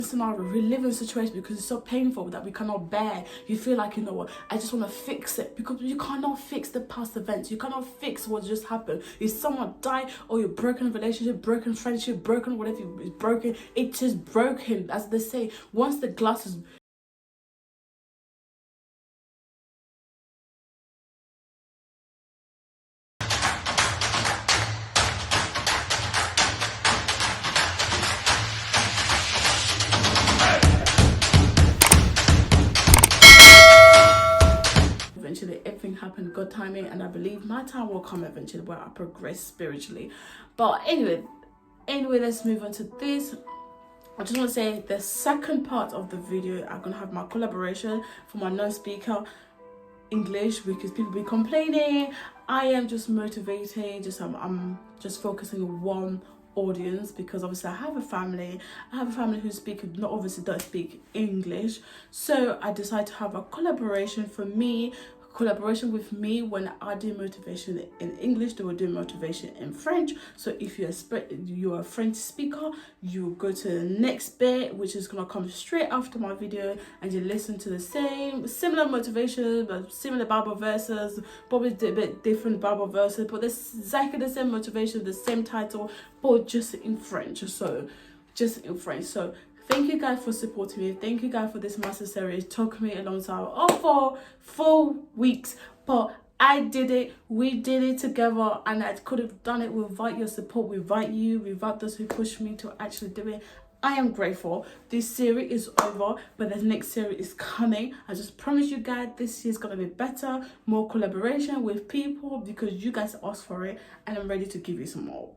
scenario, relive a situation because it's so painful that we cannot bear. You feel like, you know what, I just want to fix it, because you cannot fix the past events. You cannot fix what just happened. If someone died, or you're broken relationship, broken friendship, broken whatever is broken, it is broken. As they say, once the glass is eventually, everything happened, God timing, and I believe my time will come eventually where I progress spiritually. But anyway, let's move on to this. I just want to say the second part of the video, I'm gonna have my collaboration for my non-speaker English, because people be complaining. I am just motivating, I'm just focusing on one audience, because obviously I have a family who speak, not obviously don't speak English, so I decided to have a collaboration with me. When I do motivation in English, they will do motivation in French. So if you're a French speaker, you go to the next bit, which is gonna come straight after my video, and you listen to the similar motivation, but similar Bible verses, probably a bit different Bible verses, but it's exactly the same motivation, the same title, but just in French. So thank you guys for supporting me. Thank you guys for this master series. It took me a long time, for 4 weeks, but I did it. We did it together, and I could have done it without your support, without you, without those who pushed me to actually do it. I am grateful. This series is over, but the next series is coming. I just promise you guys, this year's gonna be better, more collaboration with people, because you guys asked for it, and I'm ready to give you some more.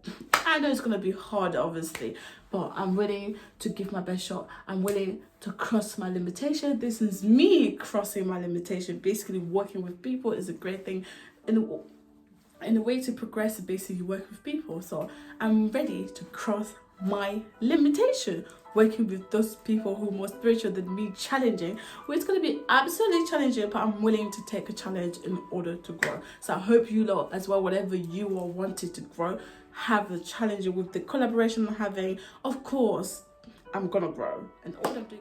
I know it's gonna be hard, obviously, but I'm willing to give my best shot. I'm willing to cross my limitation. This is me crossing my limitation. Basically, working with people is a great thing. In a way to progress, basically you work with people. So I'm ready to cross my limitation, working with those people who are more spiritual than me, challenging. Well, it's going to be absolutely challenging, but I'm willing to take a challenge in order to grow. So I hope you lot as well, whatever you are wanted to grow, have a challenge with the collaboration I'm having. Of course, I'm gonna grow, and all I'm doing.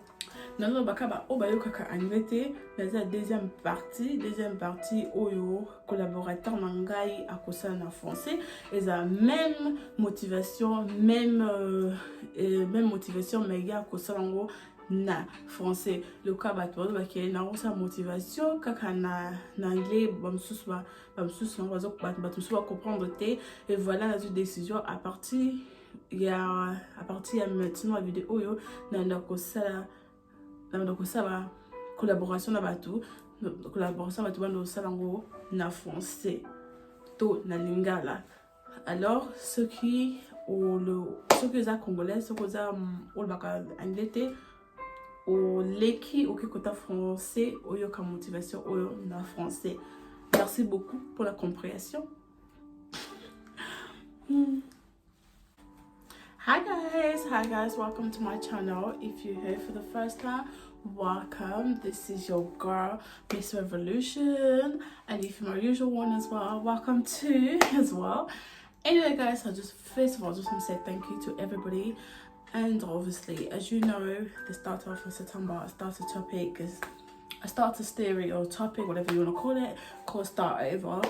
Non, bakaba obayo kaka animete la deuxième partie oyo collaborateur nangai akosala na français, et la même motivation mais ya akosala ngo na français. Le cas bato bakeli na sa motivation kaka na anglais, bamsusu ba comprendre te, et voilà la décision à partir ya maintenant la vidéo yo na kosala collaboration na bato bano salango na français to na lingala. Alors ceux qui sont congolais, ceux qui sont anglais ou leki ou qui kota français oyo ka motivation oyo na français. Merci beaucoup pour la compréhension. Hi guys, welcome to my channel. If you're here for the first time, welcome. This is your girl, Miss Revolution, and if you're my usual one as well, welcome too as well. Anyway guys, I just first of all just want to say thank you to everybody, and obviously, as you know, the start of September I started a theory or topic, whatever you want to call it, called Start Over.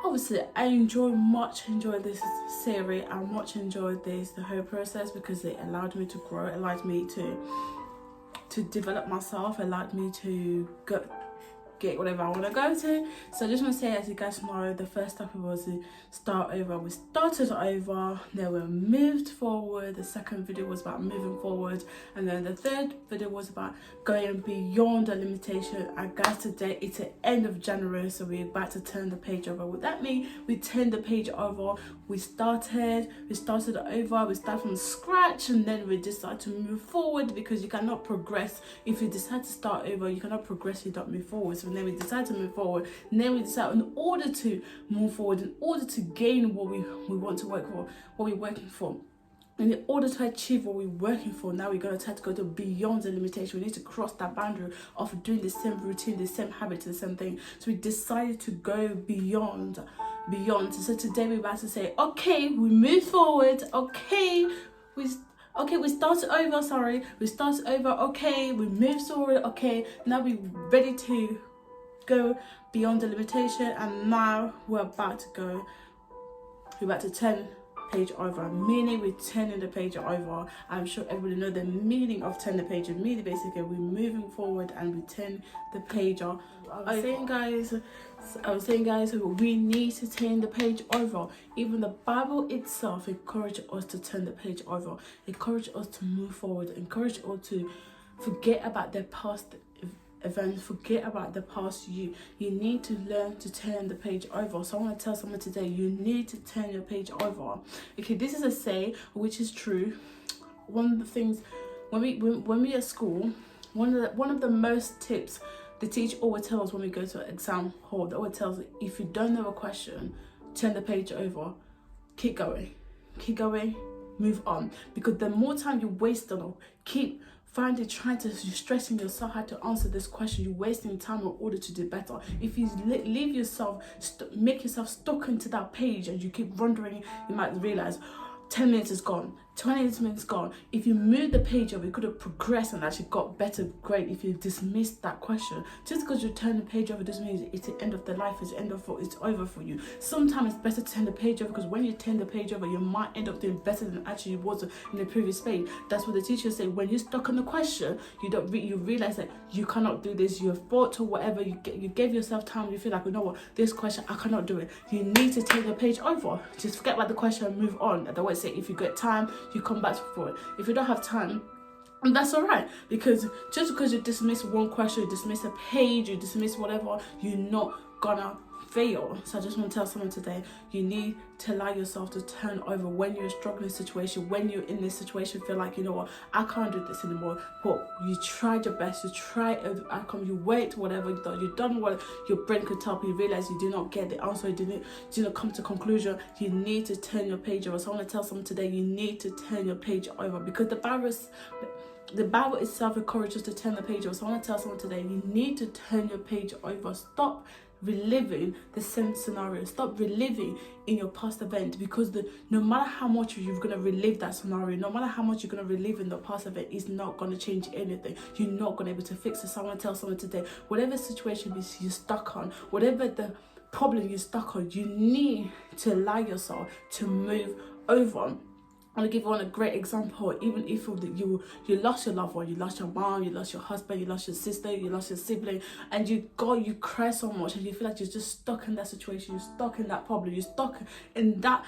Obviously, I much enjoyed this series. I much enjoyed the whole process, because it allowed me to grow, it allowed me to develop myself, it allowed me to get whatever I want to go to. So I just want to say, as you guys know, the first topic was to start over. We started over, then we moved forward. The second video was about moving forward, and then the third video was about going beyond the limitation. And guys, today it's the end of January, so we're about to turn the page over. What that means, we turned the page over. We started over, we start from scratch, and then we decide to move forward, because you cannot progress if you decide to start over. You cannot progress if you don't move forward. So then we decide to move forward, and then we decide, in order to move forward, in order to gain what we want to work for, what we're working for, in order to achieve what we're working for, now we're going to try to go to beyond the limitation. We need to cross that boundary of doing the same routine, the same habits, the same thing. So we decided to go beyond. So today we're about to say, okay, we move forward. Okay, Okay, we start over, okay, we move forward, okay, now we're ready to go beyond the limitation, and now we're about to turn page over, meaning we're turning the page over. I'm sure everybody know the meaning of turn the page, and meaning basically we're moving forward and we turn the page over. I was saying guys, we need to turn the page over. Even the Bible itself encourages us to turn the page over, encourages us to move forward, encourages us to forget about the past events, forget about the past you. You need to learn to turn the page over. So I want to tell someone today, you need to turn your page over. Okay, this is a say which is true. One of the things when we at school, one of the most tips the teacher always tells when we go to an exam hall, they always tells, if you don't know a question, turn the page over, keep going, move on. Because the more time you waste on keep finding, you're stressing yourself how to answer this question, you're wasting time in order to do better. If you leave yourself, make yourself stuck into that page and you keep wondering, you might realize 10 minutes is gone, 20 minutes gone. If you move the page over, you could have progressed and actually got better grade if you dismissed that question. Just because you turn the page over doesn't mean it's the end of the life, it's over for you. Sometimes it's better to turn the page over, because when you turn the page over, you might end up doing better than actually you was in the previous page. That's what the teacher said. When you're stuck on the question, you realize that you cannot do this, you have thought or whatever, you gave yourself time, you feel like, you know what, this question, I cannot do it. You need to take the page over. Just forget about the question and move on. They always say, if you get time, you come back for it. If you don't have time, and that's all right, because just because you dismiss one question, you dismiss a page, you dismiss whatever, you're not gonna fail. So I just want to tell someone today, you need to allow yourself to turn over when you're in a struggling situation, when you're in this situation, feel like, you know what, I can't do this anymore, but you tried your best, you try outcome, you wait, whatever you've done what your brain could tell, you realize you did not get the answer, you didn't come to conclusion, you need to turn your page over. So I want to tell someone today, you need to turn your page over, because the Bible itself encourages us to turn the page over. So I want to tell someone today, you need to turn your page over. Stop reliving the same scenario, stop reliving in your past event, because no matter how much you're going to relive that scenario, no matter how much you're going to relive in the past event, it's not going to change anything. You're not going to be able to fix it. So I want to tell someone today, whatever situation you're stuck on, whatever the problem you're stuck on, you need to allow yourself to move over. I'm gonna give you a great example. Even if you lost your loved one, you lost your mom, you lost your husband, you lost your sister, you lost your sibling, and you cry so much, and you feel like you're just stuck in that situation, you're stuck in that problem, you're stuck in that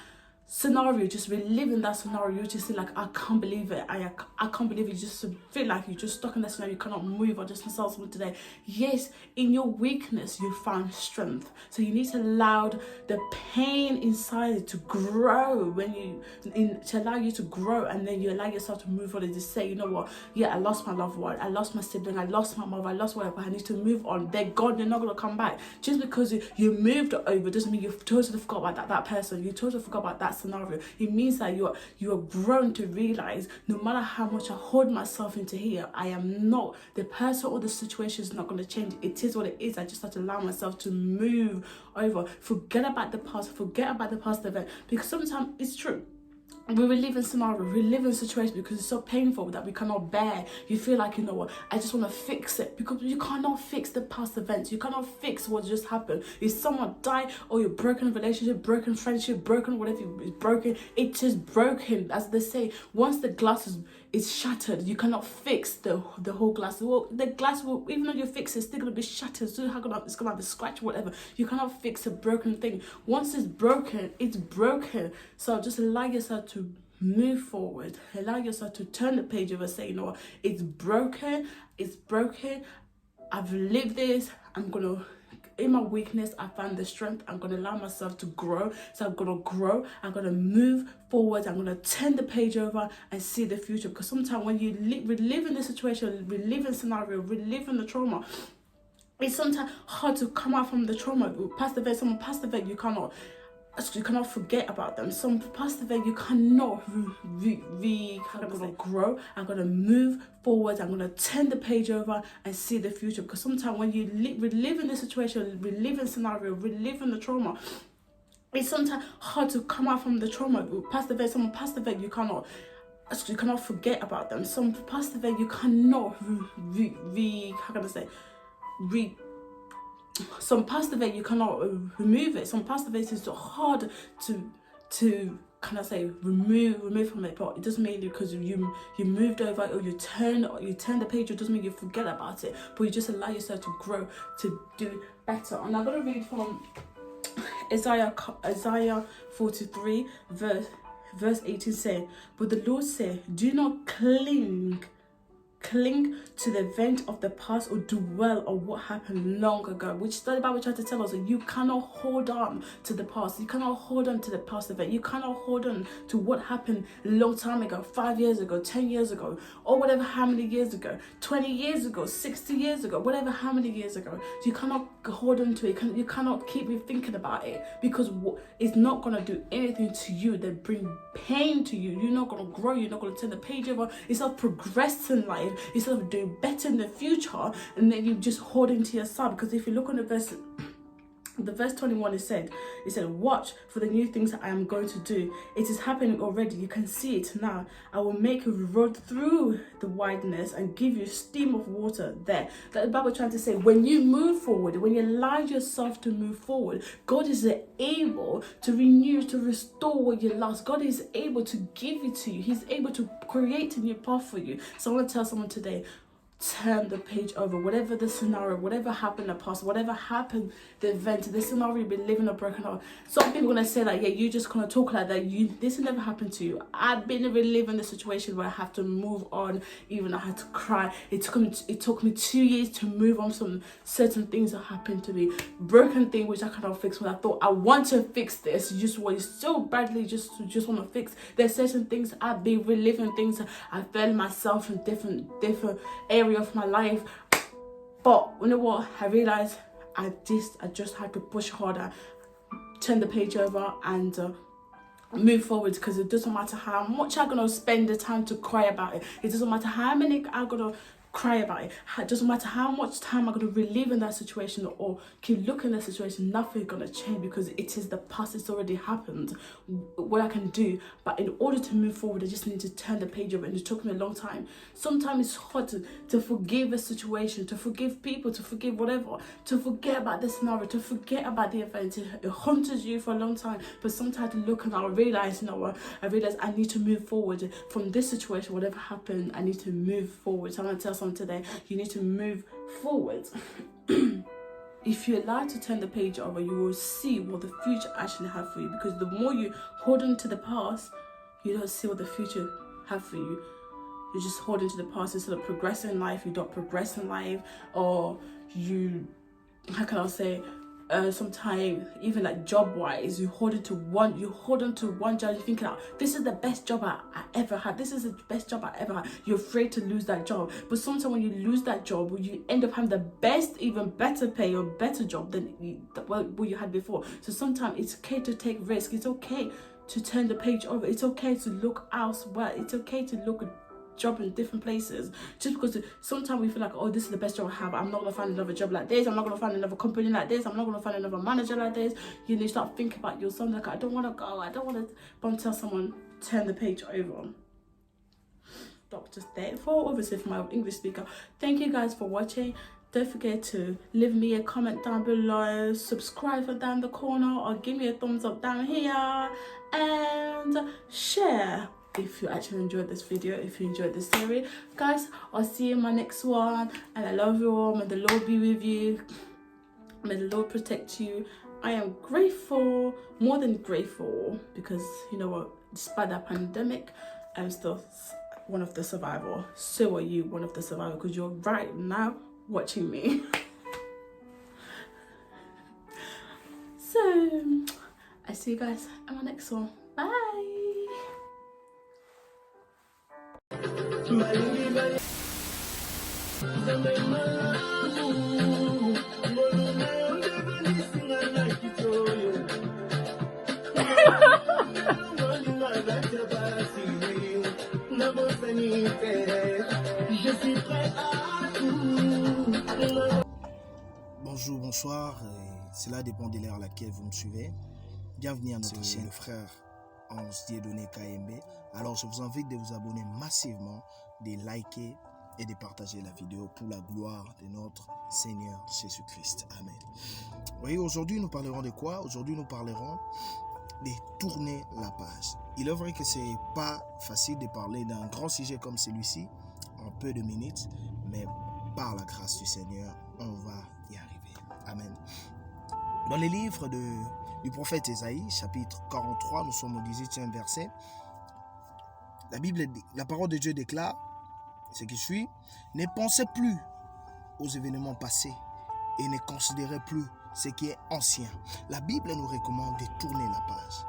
scenario, just reliving that scenario. You just feel like, I can't believe it. I can't believe it. You just feel like you're just stuck in that scenario. You cannot move. I just tell someone today, yes, in your weakness you find strength. So you need to allow the pain inside to grow to allow you to grow, and then you allow yourself to move on and just say, you know what, yeah, I lost my loved one, I lost my sibling, I lost my mother, I lost whatever, I need to move on. They're gone, they're not going to come back. Just because you moved over doesn't mean you've totally forgot about that person, you totally forgot about that scenario. It means that you are grown to realize, no matter how much I hold myself into here, I am not, the person or the situation is not going to change. It is what it is. I just have to allow myself to move over. Forget about the past event, because sometimes it's true. We relive in scenario, we live in situations because it's so painful that we cannot bear. You feel like, you know what, I just want to fix it, because you cannot fix the past events. You cannot fix what just happened. If someone died, or you're broken relationship, broken friendship, broken whatever is broken, it's just broken. As they say, once the glass is shattered, you cannot fix the whole glass. Well, the glass will, even though you fix it, it's still gonna be shattered. So it's gonna have a scratch, whatever. You cannot fix a broken thing. Once it's broken, it's broken. So just allow yourself to move forward. Allow yourself to turn the page over. Say, you know what, it's broken. I've lived this. In my weakness, I find the strength. I'm going to allow myself to grow. So I'm going to grow. I'm going to move forward. I'm going to turn the page over and see the future. Because sometimes when you relive in the situation, relive in scenario, relive in the trauma, it's sometimes hard to come out from the trauma. Someone passed the vet, you cannot forget about them. Some past event you cannot I'm gonna grow, I'm gonna move forward, I'm gonna turn the page over and see the future. Because sometimes when you relive in the situation, relive in scenario, relive in the trauma, it's sometimes hard to come out from the trauma. Someone passed the vet, you cannot you cannot forget about them. Some past event you cannot how can I say, some past event you cannot remove it. Some past events is so hard to can I say remove from it, but it doesn't mean because you moved over or you turn the page, it doesn't mean you forget about it, but you just allow yourself to grow, to do better. And I'm gonna read from Isaiah 43 verse 18 say, but the Lord said, do not cling to the event of the past or dwell on what happened long ago, which the Bible tried to tell us that you cannot hold on to the past. You cannot hold on to the past event. You cannot hold on to what happened a long time ago, 5 years ago, 10 years ago, or whatever, how many years ago, 20 years ago, 60 years ago, whatever, how many years ago. You cannot hold on to it. You cannot keep thinking about it, because it's not going to do anything to you that bring pain to you. You're not going to grow. You're not going to turn the page over. It's not progressing life. Instead of doing better in the future, and then you just holding to yourself. Because if you look on the verse 21, it said, watch for the new things that I am going to do. It is happening already. You can see it now. I will make a road through the wideness and give you a stream of water there. That the Bible trying to say, when you move forward, when you allow yourself to move forward, God is able to renew, to restore what you lost. God is able to give it to you. He's able to create a new path for you. So I want to tell someone today, turn the page over. Whatever the scenario, whatever happened in the past, whatever happened, the event, the scenario you've been living a broken heart. Some people are gonna say that, yeah, you just gonna talk like that. This never happened to you. I've been reliving the situation where I have to move on. Even I had to cry. It took me 2 years to move on from certain things that happened to me. Broken thing which I cannot fix. When I thought I want to fix this, you just want so badly just want to fix. There's certain things I've been reliving, things I felt myself in different areas of my life, but you know what, I realized I just had to push harder, turn the page over, and move forward. Because it doesn't matter how much I'm gonna spend the time to cry about it. It doesn't matter how many I'm gonna cry about it. It doesn't matter how much time I'm going to relive in that situation or keep looking at that situation. Nothing's going to change, because it is the past. It's already happened. What I can do, but in order to move forward, I just need to turn the page over. And it took me a long time. Sometimes it's hard to forgive a situation, to forgive people, to forgive whatever, to forget about the scenario, to forget about the event. It haunted you for a long time. But sometimes I look and I realize, you know what, I need to move forward from this situation. Whatever happened, I need to move forward. So I'm going to tell someone today, you need to move forward. If you allow to turn the page over, you will see what the future actually have for you. Because the more you hold on to the past, you don't see what the future have for you. You just hold on to the past instead of progressing in life. You don't progress in life, or you, how can I say, sometimes even like job wise, you hold on to one job. You think like, this is the best job I ever had. This is the best job I ever had. You're afraid to lose that job. But sometimes when you lose that job, you end up having the best, even better pay or better job than what you had before. So sometimes it's okay to take risk. It's okay to turn the page over. It's okay to look elsewhere. It's okay to look at job in different places. Just because sometimes we feel like, oh, this is the best job I have, I'm not gonna find another job like this, I'm not gonna find another company like this, I'm not gonna find another manager like this. You need to start thinking about yourself, like, I don't want to go, I don't want to. But tell someone, turn the page over. Stop just there. For obviously for my English speaker, thank you guys for watching. Don't forget to leave me a comment down below, subscribe from down the corner, or give me a thumbs up down here, and share if you actually enjoyed this video, if you enjoyed this series. Guys, I'll see you in my next one, and I love you all. May the Lord be with you. May the Lord protect you. I am grateful, more than grateful, because you know what, despite that pandemic, I'm still one of the survivors. So are you one of the survivors, because you're right now watching me. So I see you guys in my next one. Bye. Bonjour, bonsoir, cela dépend de l'heure à laquelle vous me suivez. Bienvenue à notre chaîne, le frère en Dieudonné KMB. Alors je vous invite de vous abonner massivement, de liker et de partager la vidéo pour la gloire de notre Seigneur Jésus-Christ. Amen. Oui, aujourd'hui nous parlerons de quoi? Aujourd'hui nous parlerons de tourner la page. Il est vrai que c'est pas facile de parler d'un grand sujet comme celui-ci en peu de minutes, mais par la grâce du Seigneur, on va y arriver. Amen. Dans les livres du prophète Ésaïe, chapitre 43, nous sommes au 18e verset, la parole de Dieu déclare ce qui suit: ne pensez plus aux événements passés et ne considérez plus ce qui est ancien. La Bible nous recommande de tourner la page,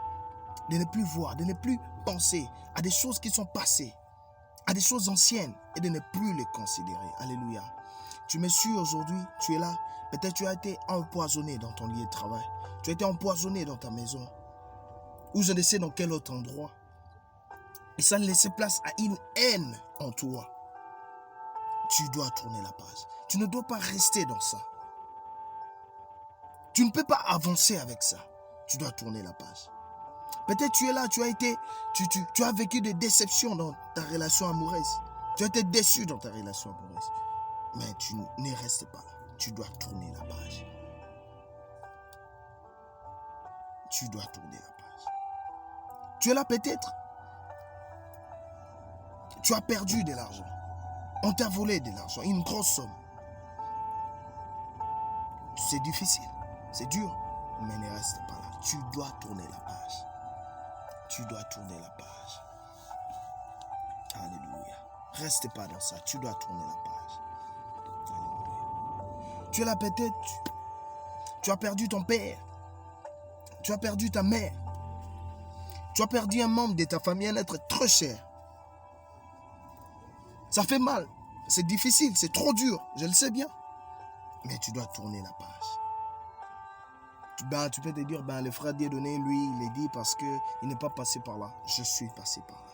de ne plus voir, de ne plus penser à des choses qui sont passées, à des choses anciennes et de ne plus les considérer. Alléluia. Tu me suis aujourd'hui, tu es là. Peut-être tu as été empoisonné dans ton lieu de travail. Tu as été empoisonné dans ta maison. Ou je ne sais dans quel autre endroit. Et ça laisse place à une haine en toi. Tu dois tourner la page. Tu ne dois pas rester dans ça. Tu ne peux pas avancer avec ça. Tu dois tourner la page. Peut-être tu es là, tu as vécu des déceptions dans ta relation amoureuse. Tu as été déçu dans ta relation amoureuse. Mais tu ne restes pas là. Tu dois tourner la page. Tu dois tourner la page. Tu es là peut-être. Tu as perdu de l'argent. On t'a volé de l'argent, une grosse somme. C'est difficile, c'est dur, mais ne reste pas là. Tu dois tourner la page. Tu dois tourner la page. Alléluia. Reste pas dans ça, tu dois tourner la page. Alléluia. Tu es là peut-être, tu as perdu ton père. Tu as perdu ta mère. Tu as perdu un membre de ta famille, un être très cher. Ça fait mal, c'est difficile, c'est trop dur, je le sais bien. Mais tu dois tourner la page. Tu peux te dire, le frère Dieudonné, lui, il est dit parce qu'il n'est pas passé par là. Je suis passé par là.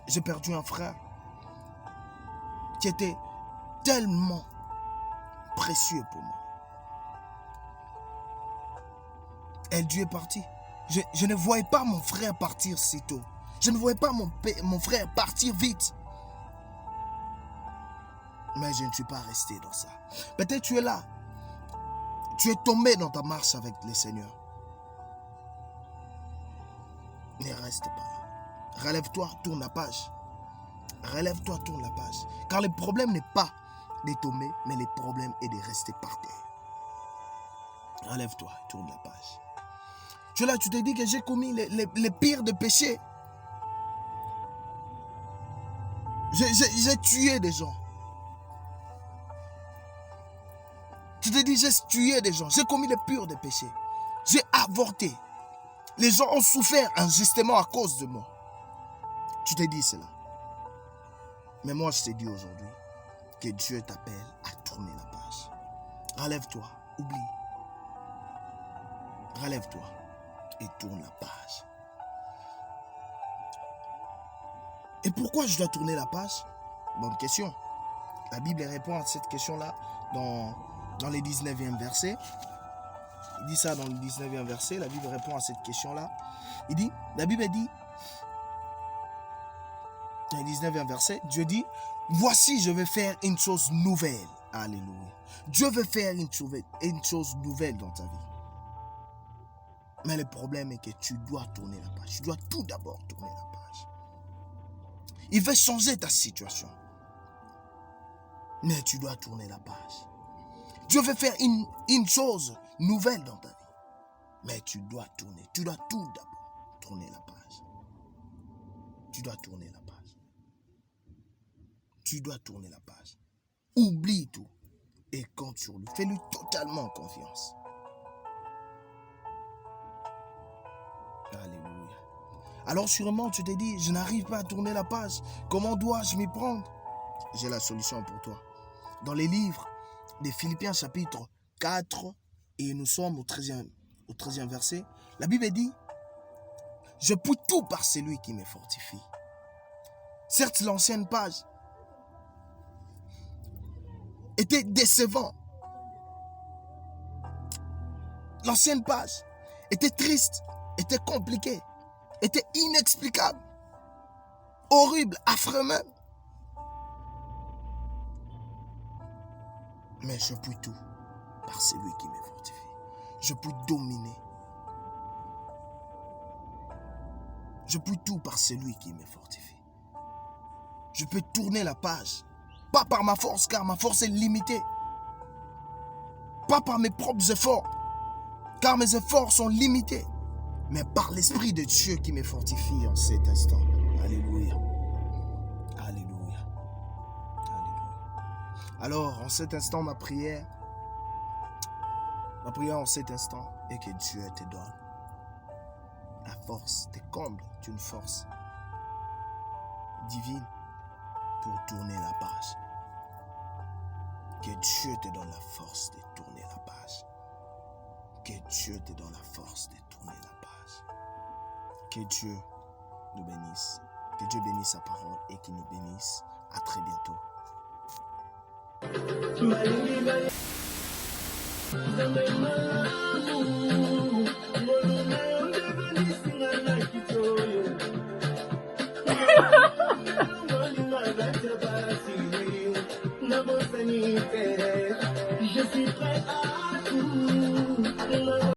J'ai perdu un frère qui était tellement précieux pour moi. Et Dieu est parti. Je ne voyais pas mon frère partir si tôt. Je ne voyais pas mon frère partir vite. Mais je ne suis pas resté dans ça. Peut-être tu es là. Tu es tombé dans ta marche avec le Seigneur. Ne reste pas là. Relève-toi, tourne la page. Relève-toi, tourne la page. Car le problème n'est pas de tomber, mais le problème est de rester par terre. Relève-toi, tourne la page. Tu es là, tu te dis que j'ai commis les pires des péchés. J'ai tué des gens. Tu te dis, j'ai tué des gens. J'ai commis les pires des péchés. J'ai avorté. Les gens ont souffert injustement à cause de moi. Tu te dis cela. Mais moi, je te dis aujourd'hui que Dieu t'appelle à tourner la page. Relève-toi. Oublie. Relève-toi et tourne la page. Et pourquoi je dois tourner la page? Bonne question. La Bible répond à cette question-là dans le 19e verset. Il dit ça dans le 19e verset. La Bible répond à cette question-là. La Bible dit, dans le 19e verset, Dieu dit, voici, je vais faire une chose nouvelle. Alléluia. Dieu veut faire une chose nouvelle dans ta vie. Mais le problème est que tu dois tourner la page. Tu dois tout d'abord tourner la page. Il veut changer ta situation. Mais tu dois tourner la page. Dieu veut faire une chose nouvelle dans ta vie. Mais tu dois tourner. Tu dois tout d'abord tourner la page. Tu dois tourner la page. Tu dois tourner la page. Oublie tout. Et compte sur lui. Fais-lui totalement confiance. Alléluia. Alors sûrement tu te dis, je n'arrive pas à tourner la page. Comment dois-je m'y prendre? J'ai la solution pour toi. Dans les livres de Philippiens chapitre 4, et nous sommes au 13e verset, la Bible dit, je peux tout par celui qui me fortifie. Certes, l'ancienne page était décevant. L'ancienne page était triste était compliqué, était inexplicable, horrible, affreux même. Mais je puis tout par celui qui me fortifie. Je puis dominer. Je puis tout par celui qui me fortifie. Je peux tourner la page. Pas par ma force, car ma force est limitée. Pas par mes propres efforts, car mes efforts sont limités. Mais par l'Esprit de Dieu qui me fortifie en cet instant. Alléluia. Alléluia. Alléluia. Alors, en cet instant, ma prière en cet instant est que Dieu te donne la force, te comble d'une force divine pour tourner la page. Que Dieu te donne la force de tourner la page. Que Dieu te donne la force de tourner la page. Que Dieu nous bénisse. Que Dieu bénisse sa parole et qu'il nous bénisse. À très bientôt. Je suis prêt à